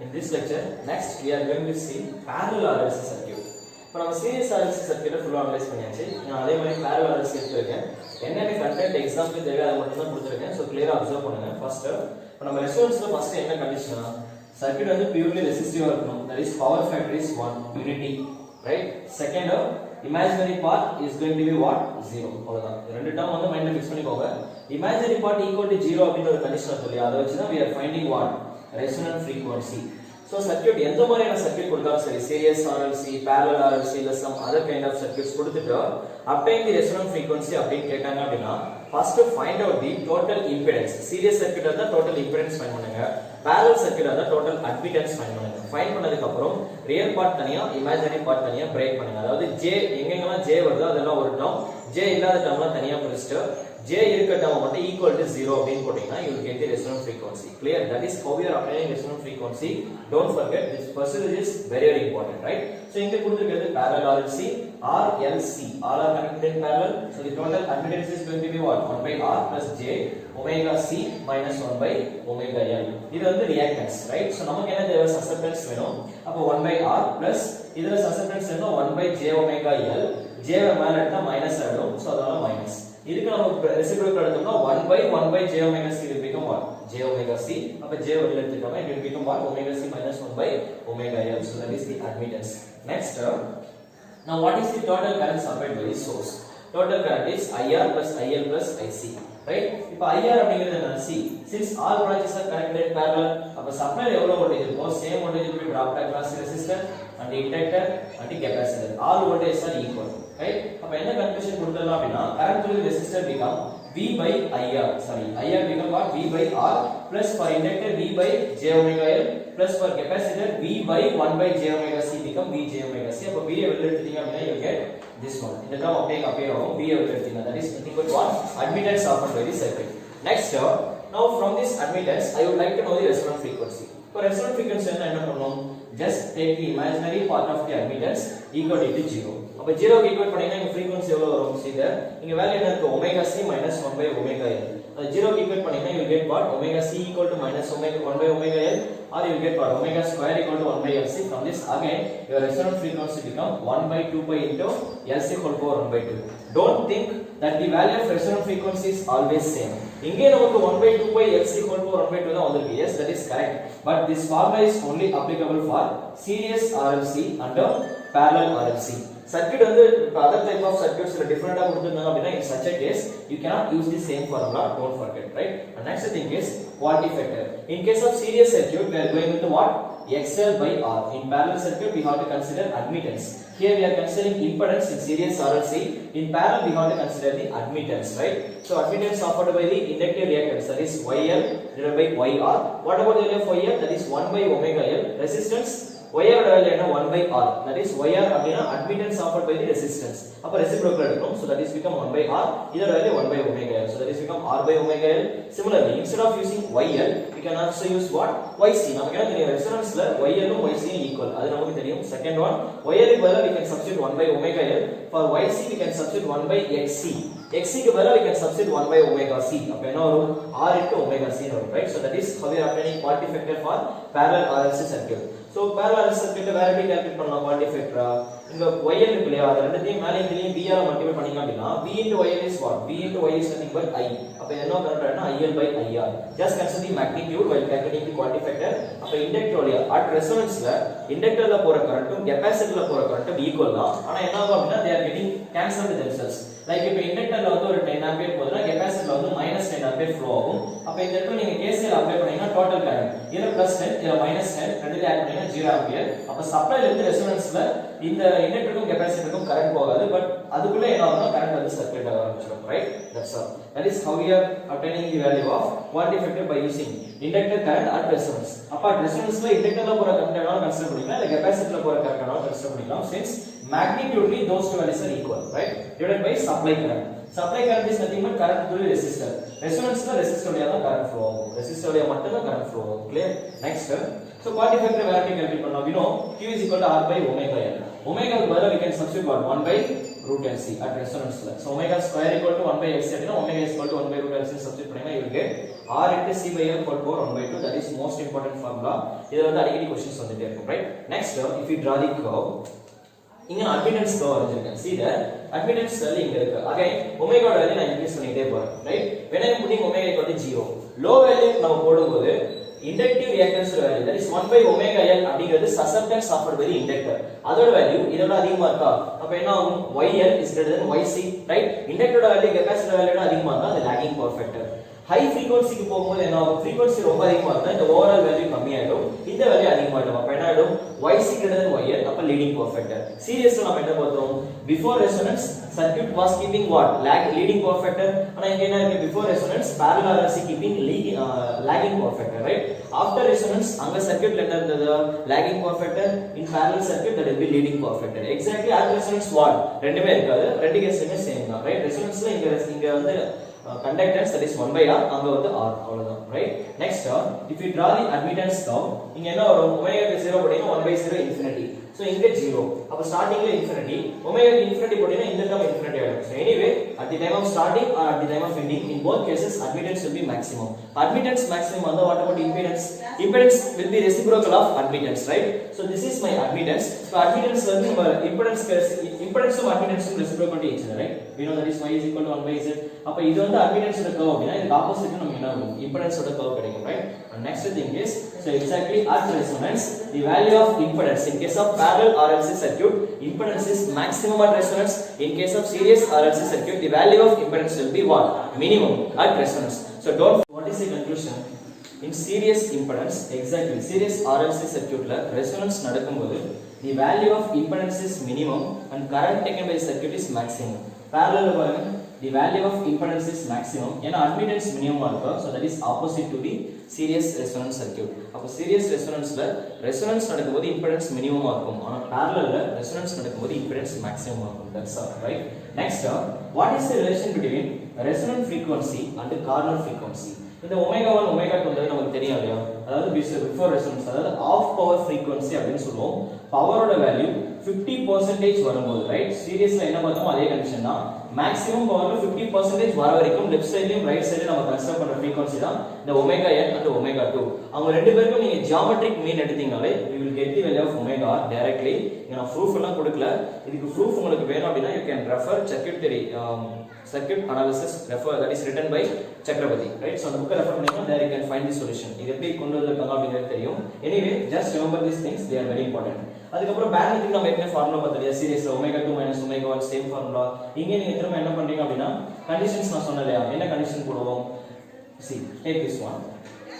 In this lecture, next we are going to see parallel RLC circuit. இப்போ நம்ம series RLC circuit full analyze பண்ணியாச்சு. நான் அதே மாதிரி parallel RLC எடுத்துர்க்கேன். என்னென்ன content example தேவை அதை மட்டும் தான் கொடுத்திருக்கேன். So clear observe பண்ணுங்க. First இப்போ நம்ம ரெசிஸ்டன்ஸ்ல first என்ன கண்டிஷனா circuit வந்து purely resistive இருக்கணும். That is power factor is 1 unity, right? Second imaginary part is going to be what? 0. அவ்வளவுதான். ரெண்டு டேர்ம் வந்து மைண்ட்ல ஃபிக்ஸ் பண்ணிக்கோங்க. Imaginary part equal to 0 அப்படிங்கற ஒரு கண்டிஷன் சொல்லி அதை வச்சு தான் we are finding what? Resonant frequency. So circuit எந்த மாதிரியான சர்க்யூட் கொடுத்தாலும் சரி series RLC, parallel RLC இல்ல some other kind of circuits கொடுத்துட்டு obtain the resonant frequency அப்படின்னு கேட்டாங்க அப்படினா first find out the total impedance. Series circuit இருந்தா total impedance find பண்ணுங்க. Parallel circuit இருந்தா total admittance find பண்ணுங்க. Find பண்ணதுக்கு அப்புறம் real part தனியா imaginary part தனியா break பண்ணுங்க. அதாவது J எங்கெங்கலாம் J வருதோ அதெல்லாம் ஒரு டேர்ம், J இல்லாத டேர்ம்லாம் தனியா பிரிச்சிட்டு J இருக்க டேர்ம் மட்டும் equal to 0 அப்படினு போடினா you will get the resonant frequency. Clear? That is how we are obtaining resonant frequency. Don't forget this percentage is very very important, right? So இங்க கொடுத்திருக்கிறது parallel RLC, RLC, all are connected in parallel. So the total admittance is going to be what? 1 by R plus J omega C minus 1 by omega L. இது வந்து reactance, right? So நமக்கு என்ன தேவை? Susceptance வேணும். அப்ப 1 by R plus இதுல susceptance என்ன? 1 by J omega L. J மேல எடுத்தா மைனஸ் ஆயிடும். So அதனால மைனஸ். இதுக்கு நம்ம ரெசிப்ரோக்கல் எடுத்தோம்னா 1 by j omega c will become what? J omega c. அப்ப j வெளிய எடுத்துட்டோம்னா it will become what? Omega c minus 1 by omega l. So that is the admittance. Next, now what is the total current supplied by the source? Total current is IR plus IL plus IC. Right? இப்போ IR அப்படிங்கிறது என்ன? C. Since all branches are connected in parallel, அப்ப சப்ளைல எவ்வளவு voltage இருக்கும்? Same voltage will be dropped across the resistor and the inductor and the capacitor. All voltages are equal. Right? அப்ப என்ன conclusion கொடுத்தலாம் அப்படினா current through the resistor become V by IR. Sorry, IR become what? V by R plus for inductor V by J omega L plus for capacitor V by 1 by J omega C become V J omega C. அப்ப V ஐ வெளிய எடுத்தீங்க அப்படினா you get this one. இந்த term அப்படியே appear ஆகும். V ஐ வெளிய எடுத்தீங்க. That is nothing but what? Admittance offered by the circuit. Next, now from this admittance I would like to know the resonant frequency. For resonant frequency என்ன பண்ணனும்? Just take the imaginary part of the admittance equal to 0. அப்ப 0 க்கு equate பண்ணீங்கன்னா இங்க frequency எவ்வளவு வரும்? See there, இங்க value என்ன இருக்கு? omega c minus 1 by omega l. அது 0 க்கு ஈக்குவேட் பண்ணீங்கன்னா you will get what? omega c equal to minus omega 1 by omega l, or you will get what? omega square equal to 1 by lc. From this again your resonant frequency become 1 by 2 pi into lc whole power 1 by 2. Don't think that the value of resonant frequency is always same. இங்கே நமக்கு 1 by 2 pi lc whole power 1 by 2 தான் வந்திருக்கு. Yes, that is correct, but this formula is only applicable for series RLC and parallel RLC. Circuit வந்து other type of circuits la different ah கொடுத்திருந்தாங்க அப்படினா in such a case you cannot use the same formula. Don't forget, right? And next thing is quality factor. In case of series circuit we are going with what? XL by R. In parallel circuit we have to consider admittance. Here we are considering impedance in series RLC. In parallel we have to consider the admittance, right? So admittance offered by the inductive reactance, that is YL divided by YR. What about the value of YL? That is 1 by omega L. Resistance YR value என்ன? 1 by R. That is YR அப்படினா admittance offered by the resistance. அப்ப reciprocal எடுக்கணும். So that is become 1 by R. இதோட value 1 by omega L. So that is become R by omega L. Similarly, instead of using YL, we can also use what? YC. நமக்கு என்ன தெரியும்? ரெசோனன்ஸ்ல YL உம் YC உம் equal. அது நமக்கு தெரியும். Second one, YL க்கு பதிலா we can substitute 1 by omega L. For YC we can substitute 1 by XC. XC க்கு பதிலா we can substitute 1 by omega C. அப்ப என்ன வரும்? R into omega C வரும், right? So that is how we are obtaining quality factor for parallel RLC circuit. So parallel circuit வேற எப்படி calculate பண்ணலாம் quality factor? இங்க YL இருக்கு இல்லையா, அது ரெண்டுத்தையும் மேலே கீழே B ஆல மல்டிப்ளை பண்ணீங்க அப்படினா B into YL is what? B into Y is nothing but I. அப்ப என்ன கரெக்ட்டா IL by IR. Just consider the magnitude while calculating the quality factor. அப்ப இண்டக்டர் வழியா at resonanceல இண்டக்டர்ல போற கரண்ட்டும் கெபாசிட்டர்ல போற கரண்ட்டும் ஈக்குவல் தான். ஆனா என்ன ஆகும் அப்படினா they are getting cancelled themselves. Like இப்போ இண்டக்டர்ல வந்து ஒரு 10 ஆம்பியர் போகுதுனா கெபாசிட்டர்ல வந்து -10 ஆம்பியர் ஃப்ளோ ஆகும். அப்ப இந்த இடத்துல நீங்க KCL அப்ளை பண்ணீங்கன்னா டோட்டல் கரண்ட் இதுல +10 இதுல -10 ரெண்டுல ஆட் பண்ணீங்கன்னா 0 ஆம்பியர். அப்ப சப்ளைல இருந்து ரெசோனன்ஸ்ல இந்த இண்டக்டருக்கும் கெபாசிட்டருக்கும் கரண்ட் போகாது, பட் அதுக்குள்ள என்ன ஆகும்னா கரண்ட் வந்து சர்க்குலேட் ஆக ஆரம்பிச்சிடும், right? That's all. That is how we are obtaining the value of quality factor by using inductor current at resonance. அப்ப at resonanceல இண்டக்டர்ல போற கரண்ட் எவ்வளவு கன்சிடர் பண்ணிக்கலாம், இல்ல கெபாசிட்டர்ல போற கரண்ட் எவ்வளவு கன்சிடர் பண்ணிக்கலாம், since magnitudely those two values are equal, right? Divided by supply current. Supply current is nothing but current through the resistor. Resonance la resistor valiya da current flow agum. Resistor valiya mattum da current flow agum. Clear? Next, so quality factor value calculate panna, we know Q is equal to R by omega L. omega க்கு பதிலா we can substitute what 1 by root LC at resonance ல. So omega square equal to 1 by LC அப்படினா omega is equal to 1 by root LC substitute பண்ணீங்கன்னா you will get r into c by l equal to 1 by 2. That is most important formula. இது வந்து அடிக்கடி questions வந்துட்டே இருக்கும், right? Next if you draw the curve, இங்க admittance curve வச்சிருக்கேன். See the admittance value இங்க இருக்கு. Again omega ஓட வேல்யூ நான் இன்க்ரீஸ் பண்ணிட்டே போறேன், right? When I am putting omega equal to 0, low value நம்ம போடும்போது inductive reactance value, that is 1 by omega l அப்படிங்கிறது susceptance offered by the inductor. அதோட வேல்யூ இதோட அதிகமா இருக்கா? அப்ப என்ன ஆகும்? yl is greater than yc, right? inductor ஓட வேல்யூ capacitor வேல்யூட அதிகமா இருந்தா அது lagging power factor. high frequency க்கு போகும்போது என்ன ஆகும்? frequency ரொம்ப அதிகமா இருந்தா இந்த overall value கம்மியாயிடும், இந்த வேல்யூ அதிகமாயிடும். அப்ப என்ன ஆயிடும்? yc greater than yl, அப்ப leading power factor. சீரியஸ்ல நாம என்ன பார்த்தோம்? before resonance circuit was keeping what? leading power factor. ஆனா இங்க என்ன இருக்கு? before resonance parallel RLC keeping lagging power factor, right? after resonance அங்க சர்க்யூட்ல என்ன இருந்தது? lagging power factor. in parallel circuit that will be leading power factor. exactly at resonance what? ரெண்டுமே இருக்காது, ரெண்டு கேஸ்லயுமே சேம் தான், right? resonanceல இங்க வந்து conductance, that is 1 by r, அங்க வந்து r, அவ்வளவுதான், right? next if you draw the admittance curve, இங்க என்ன வரும்? omega க்கு 0 போட்டீங்கன்னா 1 by 0 infinity. so இங்க 0, அப்ப ஸ்டார்டிங்ல infinity, omega க்கு infinity போட்டீங்கன்னா இந்த term infinity ஆயிடும். so anyway at the time of starting or at the time of ending, in both cases admittance will be maximum. admittance maximum வந்து what about impedance? impedance will be reciprocal of admittance, right? so this is my admittance. so admittance வந்து நம்ம impedance um admittance um reciprocal to each other, right? we know that is y is equal to 1 by z. அப்ப இது வந்து admittance ஓட curve அப்படினா இதுக்கு opposite நமக்கு என்ன ஆகும்? impedance ஓட curve கிடைக்கும், right? and next thing is, so exactly at resonance the value of impedance in case of parallel RLC circuit, impedance is maximum at resonance. in case of series RLC circuit, the value of impedance will be what? minimum at resonance. so don't, what is the conclusion? in series impedance, exactly series RLC circuit la resonance நடக்கும்போது the value of impedance is minimum and current taken by the circuit is maximum. parallel பாருங்க, the value of impedance is maximum ஏனா admittance minimum இருக்கும். so that is opposite to the series resonance circuit. அப்ப series resonanceல resonance நடக்கும்போது impedance minimum இருக்கும், ஆனா parallelல resonance நடக்கும்போது impedance maximum இருக்கும். that's all, right? next what is the relation between resonant frequency and corner frequency? இந்த omega 1 omega 2 நமக்கு தெரியும் இல்லையா? அதாவது before resonance, அதாவது half power frequency அப்படினு சொல்லுவோம். பவரோட வேல்யூ 50% வரும்போது, ரைட்? சீரிஸ்ல என்ன பார்த்தோமோ அதே கண்டிஷன் தான். மேக்ஸிமம் பவர்ல 50% வர வரைக்கும் லெஃப்ட் சைடுலயும் ரைட் சைடுலயும் நம்ம கன்சிடர் பண்ற frequency தான் இந்த omega n and omega 2. அவங்க ரெண்டு பேருக்கும் நீங்க geometric mean எடுத்தீங்கனாலே you will get the value of omega r directly. நான் proof எல்லாம் கொடுக்கல, இதுக்கு proof உங்களுக்கு வேணும் அப்படினா you can refer circuit analysis refer, that is written by Chakrabarti, right? so அந்த book refer பண்ணீங்கன்னா there you can find the solution. இது எப்படி கொண்டு வந்திருக்காங்க அப்படிங்கிறது தெரியும். anyway just remember these things, they are very important. அதுக்கு அப்புறம் பேண்ட்விட்க்கு நம்ம ஏற்கனவே ஃபார்முலா பார்த்தோம் சீரிஸ்ல omega 2 minus omega 1 same formula. இங்க நீங்க திரும்ப என்ன பண்றீங்க அப்படினா கண்டிஷன்ஸ் நான் சொன்னலையா, என்ன கண்டிஷன் போடுவோம்? see take this one,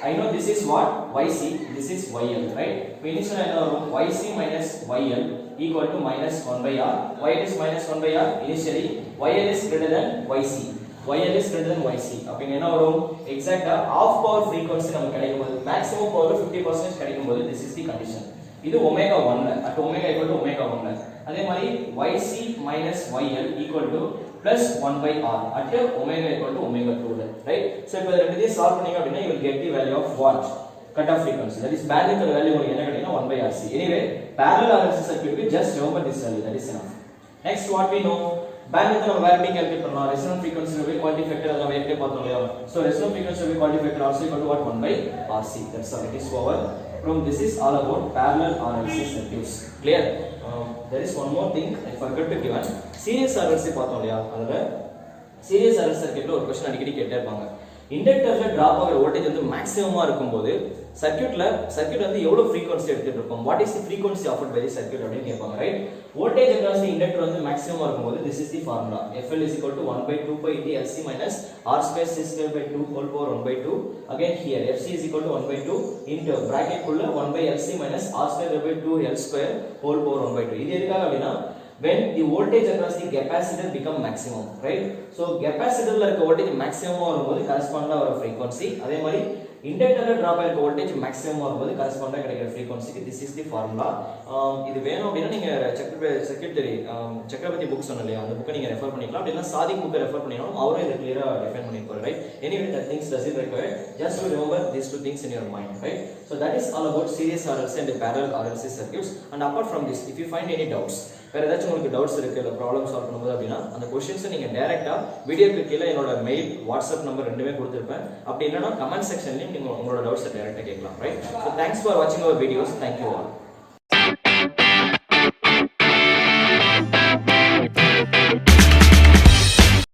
I know this is what yc, this is yl, right? இனிஷியலா என்ன வரும்? yc minus yl equal to minus 1 by r. why it is minus 1 by r? initially yl is greater than yc, yl is greater than yc. அப்ப இங்க என்ன வரும்? எக்ஸாக்ட்டா half power frequency நமக்கு கிடைக்கும்போது maximum power 50% கிடைக்கும்போது this is the condition. இது omega 1 at omega equal to omega 1. அதே மாதிரி yc minus yl equal to plus 1 by r at omega equal to omega 2, right? so இப்போ இந்த ரெண்டுத்தையும் சால்வ் பண்ணீங்க அப்படினா you will get the value of what? cutoff frequency, that is bandwidth value உங்களுக்கு என்ன கிடைக்கும்னா 1 by rc. anyway parallel RLC circuit க்கு just remember this value, that is enough. next what we know, bandwidth நம்ம வேற எப்படி calculate பண்ணலாம்? resonant frequency will be quality factor, அதெல்லாம் வேற எப்படி பார்த்தோம் இல்லையா? so resonant frequency will be quality factor also equal to what? 1 by rc. that's all, it is over. from this is all about parallel RLC circuits. clear? there is one more thing I forgot to give. series RLC பார்த்தோம் இல்லையா? அதுல series RLC circuitல ஒரு question அடிக்கடி கேட்டே இருப்பாங்க. இண்டக்டர்ல drop ஆகிற voltage வந்து மேக்ஸிமமா இருக்கும்போது சர்க்யூட் வந்து எவ்வளவு frequency எடுத்துட்டு இருக்கும்? what is the frequency offered by the circuit அப்படினு கேட்பாங்க, right? Voltage across the inductor வந்து மேக்ஸிமமா இருக்கும்போது this is the formula, FL is equal to 1 by 2 pi into LC minus R square C square by 2 whole power 1 by 2. again here FC is equal to 1 by 2 into bracket குள்ள 1 by LC minus R square by 2 L square whole power 1 by 2. இது எதுக்காக அப்படினா when the voltage across the capacitor become maximum, right? so capacitor ல இருக்க voltage maximum வரும்போது corresponding ஆன frequency, அதே மாதிரி இண்டக்டர்ல டிராப் ஆயிருக்க வோல்டேஜ் மேக்ஸிமம் வரும்போது கரஸ்பாண்டா கிடைக்கிற ஃப்ரீக்வன்சிக்கு திஸ் இஸ் தி ஃபார்முலா. இது வேணும் அப்படின்னா நீங்க சக்கரவர்த்தி புக் சொன்ன இல்லையா, அந்த புக்கை நீங்க ரெஃபர் பண்ணிக்கலாம். அப்படின்னா சாதிக் புக்கை ரெஃபர் பண்ணினாலும் அவரும் இதை கிளியரா டிஃபைன் பண்ணிருப்பாரு, right? Anyway, that things doesn't require, just to remember these two things in your mind, right? So that is all about series RLC and parallel RLC circuits. And apart from this, if you find any doubts, வேற ஏதாச்சும் உங்களுக்கு doubts இருக்கு இல்ல problem solve பண்ணும்போது அப்படின்னா அந்த questions நீங்க டைரக்டா வீடியோக்கு கீழ என்னோட மெயில் வாட்ஸ்அப் நம்பர் ரெண்டுமே கொடுத்திருப்பேன். அப்படி இல்லனா கமெண்ட் செக்ஷன்லயும் நீங்க உங்களோட டவுட்ஸ் டைரக்டா கேட்கலாம், right? So thanks for watching our videos. Thank you all.